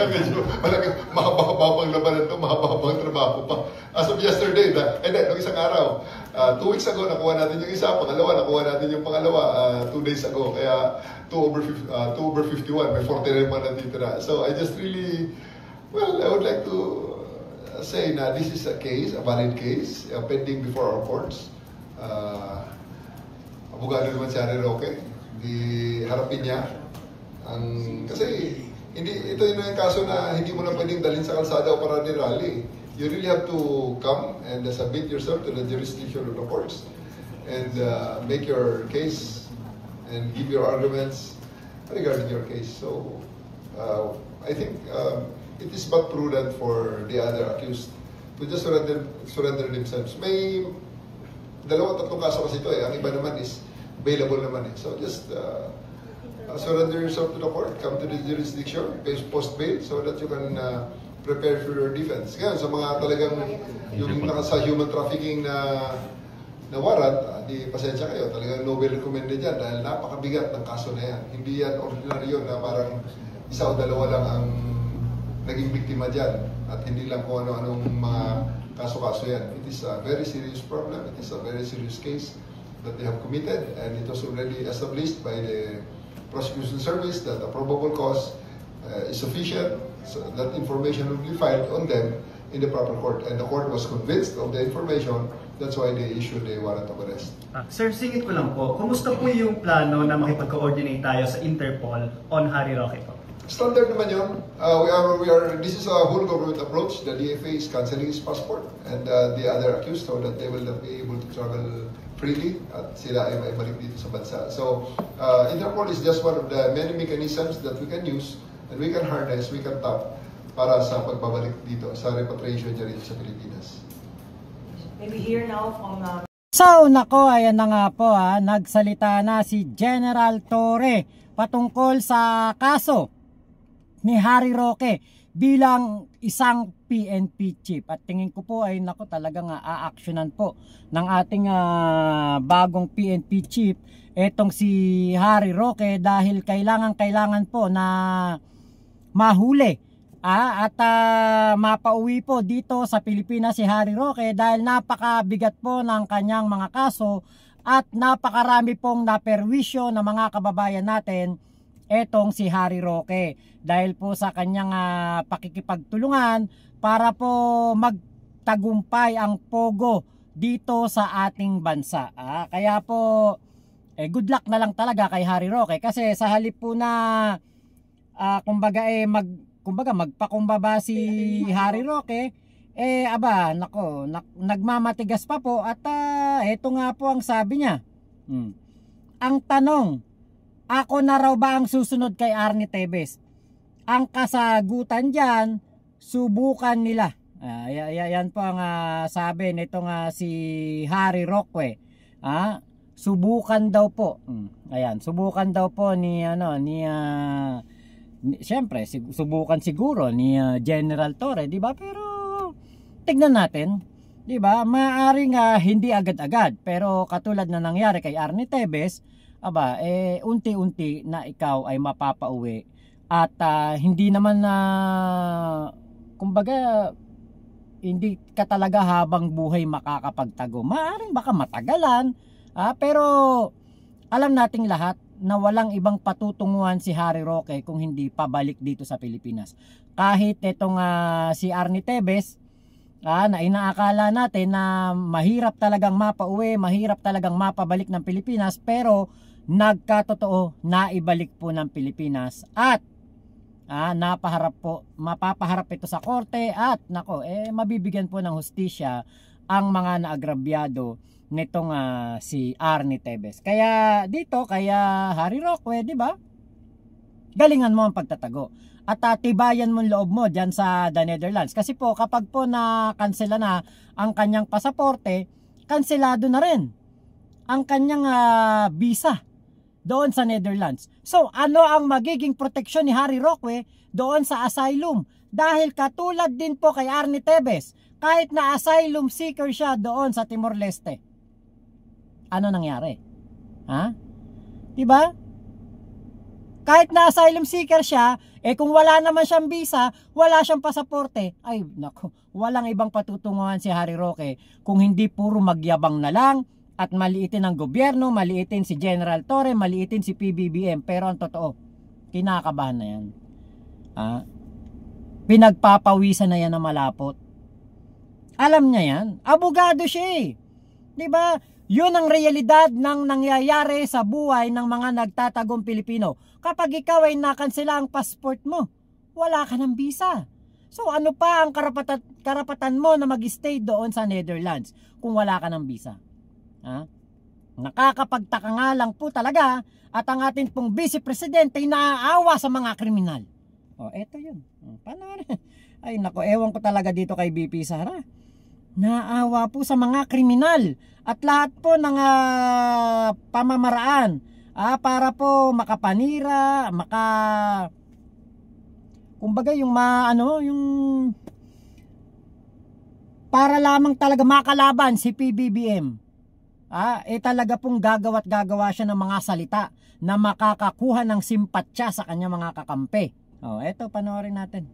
medyo mahaba-habang labanan ito, mahaba-habang trabaho pa. As of yesterday, and then, nung isang araw, 2 weeks ago, nakuha natin yung isa, pangalawa, nakuha natin yung pangalawa, 2 days ago. Kaya 2 over 51, may 49 pa natitira. So I just really, well, I would like to say na this is a case, a valid case, pending before our courts. Abogado naman si Harry Roque, di harapin niya. Kasi ito yung kaso na hindi mo na pwedeng dalhin sa kalsada o para rally. You really have to come and submit yourself to the jurisdiction of the courts and make your case and give your arguments regarding your case. So I think it is but prudent for the other accused to just surrender themselves. May 2-3 kaso kasi ito eh. Ang iba naman is available naman eh. So just surrender yourself to the court, come to the jurisdiction, post bail so that you can prepare for your defense. Ngayon, sa mga talagang yung sa human trafficking na warrant, di pasensya kayo, talagang no bail recommended yan dahil napakabigat ng kaso na yan. Hindi yan ordinaryo na parang isa o dalawa lang ang naging biktima dyan at hindi lang kung ano-anong mga kaso-kaso yan. It is a very serious problem. It is a very serious case that they have committed and it was already established by the prosecution service that the probable cause is sufficient, so that information will be filed on them in the proper court. And the court was convinced of the information, that's why they issued a warrant of arrest. Sir, singit ko lang po, kumusta po yung plano na makipag-coordinate tayo sa Interpol on Harry Roque po? Standard naman yun. This is a whole government approach. The DFA is cancelling his passport and the other accused so that they will not be able to travel freely at sila ay maibalik dito sa bansa. So, Interpol is just one of the many mechanisms that we can use and we can harness, we can tap para sa pagbabalik dito, sa repatriation dyan sa Pilipinas. Maybe here now from... So, nako, ayan na nga po nagsalita na si General Torre patungkol sa kaso ni Harry Roque bilang isang PNP chief. At tingin ko po ay nako talagang a-actionan po ng ating bagong PNP chief etong si Harry Roque dahil kailangan po na mahuli at mapauwi po dito sa Pilipinas si Harry Roque dahil napakabigat po ng kanyang mga kaso at napakarami pong naperwisyo ng mga kababayan natin etong si Harry Roque dahil po sa kanyang pakikipagtulungan para po magtagumpay ang pogo dito sa ating bansa. Kaya po good luck na lang talaga kay Harry Roque kasi sa halip po na kumbaga magpakumbaba si Harry Roque nagmamatigas pa po at eto nga po ang sabi niya. Ang tanong, ako na raw ba ang susunod kay Arnie Tevez? Ang kasagutan diyan, subukan nila. Yan po ang sabi nitong si Harry Roque. Subukan daw po. Ayan, subukan daw po siyempre subukan siguro ni General Torre, di ba? Pero tignan natin, di ba? Maaaring hindi agad-agad, pero katulad na nangyari kay Arnie Tevez, unti-unti na ikaw ay mapapauwi at hindi naman kumbaga hindi ka talaga habang buhay makakapagtago. Maaaring baka matagalan, pero alam nating lahat na walang ibang patutunguhan si Harry Roque kung hindi pabalik dito sa Pilipinas. Kahit itong si Arnie Tevez na inaakala natin na mahirap talagang mapauwi, mahirap talagang mapabalik ng Pilipinas, pero nagkatotoo na ibalik po ng Pilipinas at mapapaharap ito sa korte at mabibigyan po ng hustisya ang mga naagrabyado nitong si Arnie Tevez. Kaya dito, Harry Roque, di ba? Galingan mo ang pagtatago. At tibayan mo ang loob mo diyan sa the Netherlands. Kasi po kapag po na-cancela na ang kanyang pasaporte, kanselado na rin ang kanyang visa doon sa Netherlands. So, ano ang magiging proteksyon ni Harry Roque doon sa asylum? Dahil katulad din po kay Arnie Tevez, kahit na asylum seeker siya doon sa Timor-Leste. Ano nangyari? Diba? Kahit na asylum seeker siya, Eh kung wala naman siyang visa, wala siyang pasaporte, ay nako, walang ibang patutunguhan si Harry Roque kung hindi puro magyabang na lang at maliitin ang gobyerno, maliitin si General Torre, maliitin si PBBM. Pero ang totoo, kinakabahan na yan. Pinagpapawisan na yan na malapot. Alam niya yan. Abogado siya eh. Diba? Yun ang realidad ng nangyayari sa buhay ng mga nagtatagong Pilipino. Kapag ikaw ay nakansela ang passport mo, wala ka ng visa. So ano pa ang karapatan mo na mag-stay doon sa Netherlands kung wala ka ng visa? Nakakapagtaka nga lang po talaga at ang ating pong Vice Presidente ay naaawa sa mga kriminal. Eto yun. Paano? Ay nako, ewan ko talaga dito kay BP Sara. Naawa po sa mga kriminal at lahat po ng pamamaraan para po makapanira, kumbaga yung yung para lamang talaga makalaban si PBBM. Talaga pong gagawa siya ng mga salita na makakakuha ng simpatya sa kanya mga kakampi. Eto panoorin natin.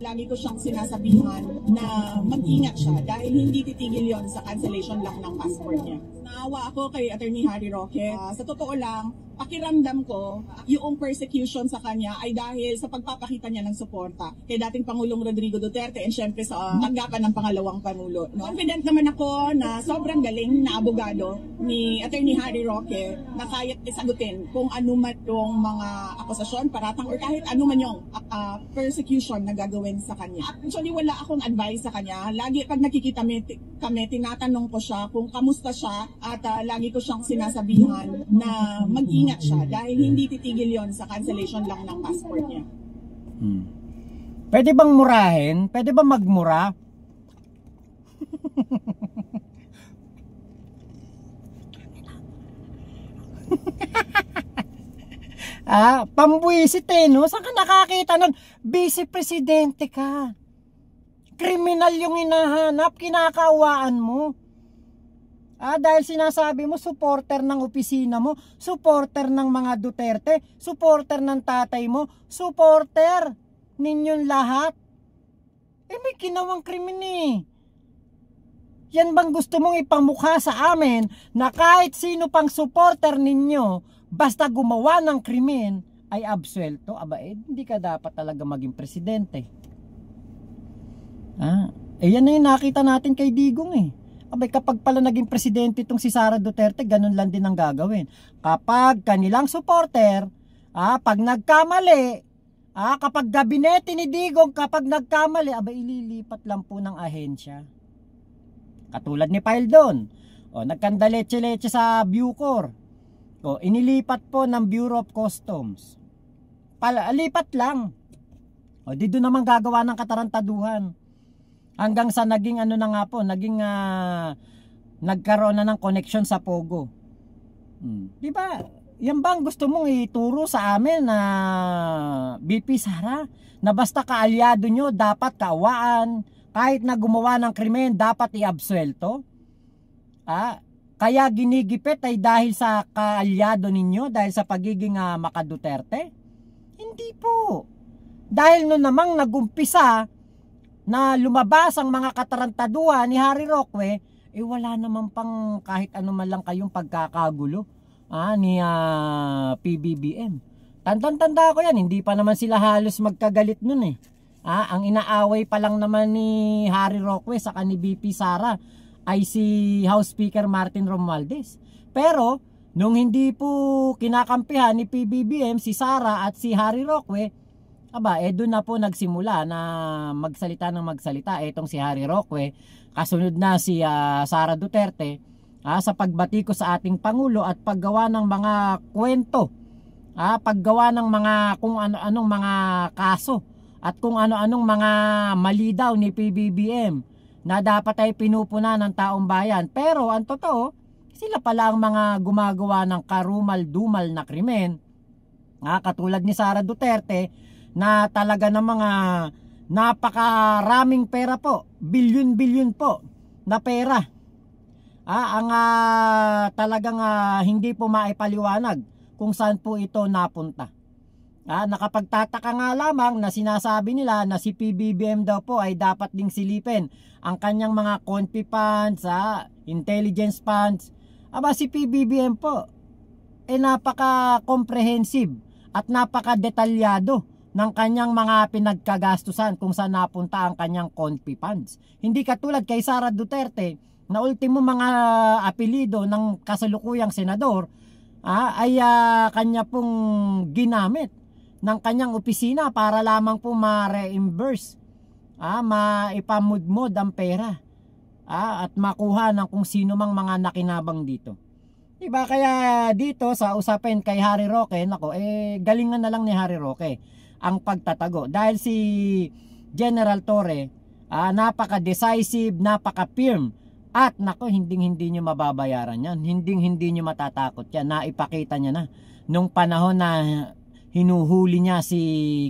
Lagi ko siyang sinasabihan na mag-ingat siya dahil hindi titigil yon sa cancellation lang ng passport niya. Naawa ako kay Attorney Harry Roque. Sa totoo lang, pakiramdam ko, yung persecution sa kanya ay dahil sa pagpapakita niya ng suporta kay dating Pangulong Rodrigo Duterte and syempre sa tanggapan ng pangalawang Pangulo. Confident naman ako na sobrang galing na abogado ni Attorney Harry Roque na kaya't isagutin kung ano man yung mga akusasyon, paratang or kahit ano man yung persecution na gagawin sa kanya. Actually, wala akong advice sa kanya. Lagi pag nakikita kami, tinatanong ko siya kung kamusta siya at lagi ko siyang sinasabihan na mag-ingat siya dahil hindi titigil yon sa cancellation lang ng passport niya. Pwede bang murahin? Pwede bang magmura? Pambuisit no? Saan ka nakakita nun? Vice Presidente ka. Kriminal yung hinahanap, kinakawaan mo. Dahil sinasabi mo, supporter ng opisina mo, supporter ng mga Duterte, supporter ng tatay mo, supporter ninyong lahat. May ginawang krimen eh. Yan bang gusto mong ipamukha sa amin na kahit sino pang supporter ninyo, basta gumawa ng krimen, ay absuelto? Hindi ka dapat talaga maging presidente. Yan na yung nakita natin kay Digong eh. Kapag pala naging presidente itong si Sara Duterte, ganun lang din ang gagawin. Kapag kanilang supporter, pag nagkamali, kapag gabinete ni Digong, kapag nagkamali, ililipat lang po ng ahensya. Katulad ni Paildon. Nagkandaleche-leche sa Bucor. Inilipat po ng Bureau of Customs. Lipat lang. Di doon naman gagawa ng katarantaduhan. Hanggang sa naging nagkaroon na ng connection sa Pogo. Diba? Yan bang gusto mong ituro sa amin na BP Sara? Na basta kaalyado nyo, dapat kaawaan. Kahit na gumawa ng krimen, dapat iabsuelto? Kaya ginigipit ay dahil sa kaalyado ninyo, dahil sa pagiging maka-Duterte? Hindi po. Dahil no namang nagumpisa na lumabas ang mga katarantaduhan ni Harry Roque, wala naman pang kahit ano man lang kayong pagkakagulo ni PBBM. Tanda ko yan, hindi pa naman sila halos magkagalit nun eh. Ang inaaway pa lang naman ni Harry Roque sa ni BP Sara ay si House Speaker Martin Romualdez. Pero nung hindi po kinakampihan ni PBBM si Sara at si Harry Roque, doon na po nagsimula na magsalita ng magsalita etong si Harry Roque, kasunod na si Sara Duterte sa pagbati ko sa ating Pangulo at paggawa ng mga kwento, paggawa ng mga kung ano-anong mga kaso at kung ano-anong mga mali daw ni PBBM na dapat ay pinupuna ng taong bayan. Pero ang totoo, sila pala ang mga gumagawa ng karumal-dumal na krimen, katulad ni Sara Duterte na talaga ng mga napakaraming pera po, bilyon-bilyon po na pera. Ang talagang hindi po maipaliwanag kung saan po ito napunta. Nakapagtataka nga lamang na sinasabi nila na si PBBM daw po ay dapat ding silipin ang kanyang mga confi funds, intelligence funds. Aba, si PBBM po napaka-comprehensive at napaka-detalyado ng kanyang mga pinagkagastusan kung saan napunta ang kanyang confi funds. Hindi katulad kay Sara Duterte na ultimo mga apelido ng kasalukuyang senador ay kanya pong ginamit ng kanyang opisina para lamang po ma-reimburse, maipamudmod ang pera, at makuha ng kung sino mang mga nakinabang dito. Diba? Kaya dito sa usapin kay Harry Roque, galingan na lang ni Harry Roque ang pagtatago. Dahil si General Torre, napaka-decisive, napaka-firm, at hindi nyo mababayaran yan. Hindi nyo matatakot yan. Naipakita niya na nung panahon na hinuhuli niya si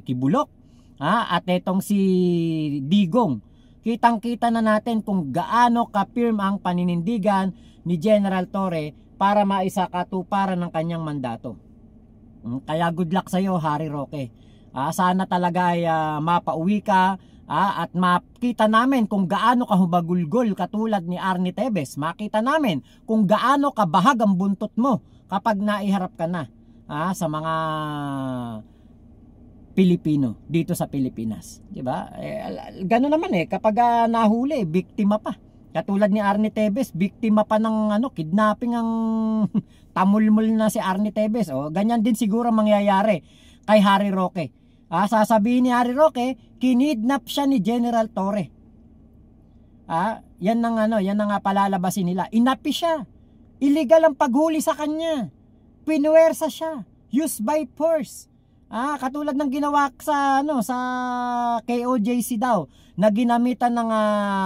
Kibulok, at etong si Digong. Kitang-kita na natin kung gaano ka-firm ang paninindigan ni General Torre para maisakatuparan ng kanyang mandato. Kaya good luck sa iyo, Harry Roque. Sana talaga ay mapauwi ka, at makita namin kung gaano ka hubagulgol katulad ni Arnie Tevez. Makita namin kung gaano kabahag ang buntot mo kapag naiharap ka na sa mga Pilipino dito sa Pilipinas. Diba? Gano'n naman kapag nahuli, biktima pa. Katulad ni Arnie Tevez, biktima pa ng kidnapping ang tamulmul na si Arnie Tevez. Ganyan din siguro mangyayari kay Harry Roque. Sasabihin ni Harry Roque, kinidnap siya ni General Torre. Yan ang palalabasin nila. Inapi siya. Illegal ang paghuli sa kanya. Pinuwersa siya. Used by force. Katulad ng ginawa sa KOJC daw, na ginamitan ng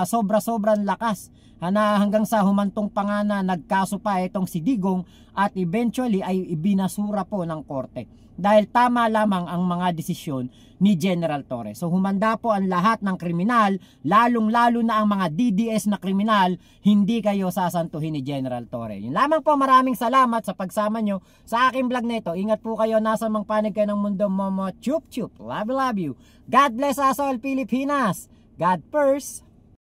sobra-sobrang lakas, na hanggang sa humantong pa nga na nagkaso pa itong si Digong, at eventually ay ibinasura po ng korte. Dahil tama lamang ang mga desisyon ni General Torre. So humanda po ang lahat ng kriminal, lalong-lalo na ang mga DDS na kriminal, hindi kayo sasantuhin ni General Torre. Yun lamang po, maraming salamat sa pagsama nyo sa aking vlog na ito. Ingat po kayo, nasa mang panig kayo ng mundo, momo, chup chup, love you. God bless us all, Pilipinas. God first.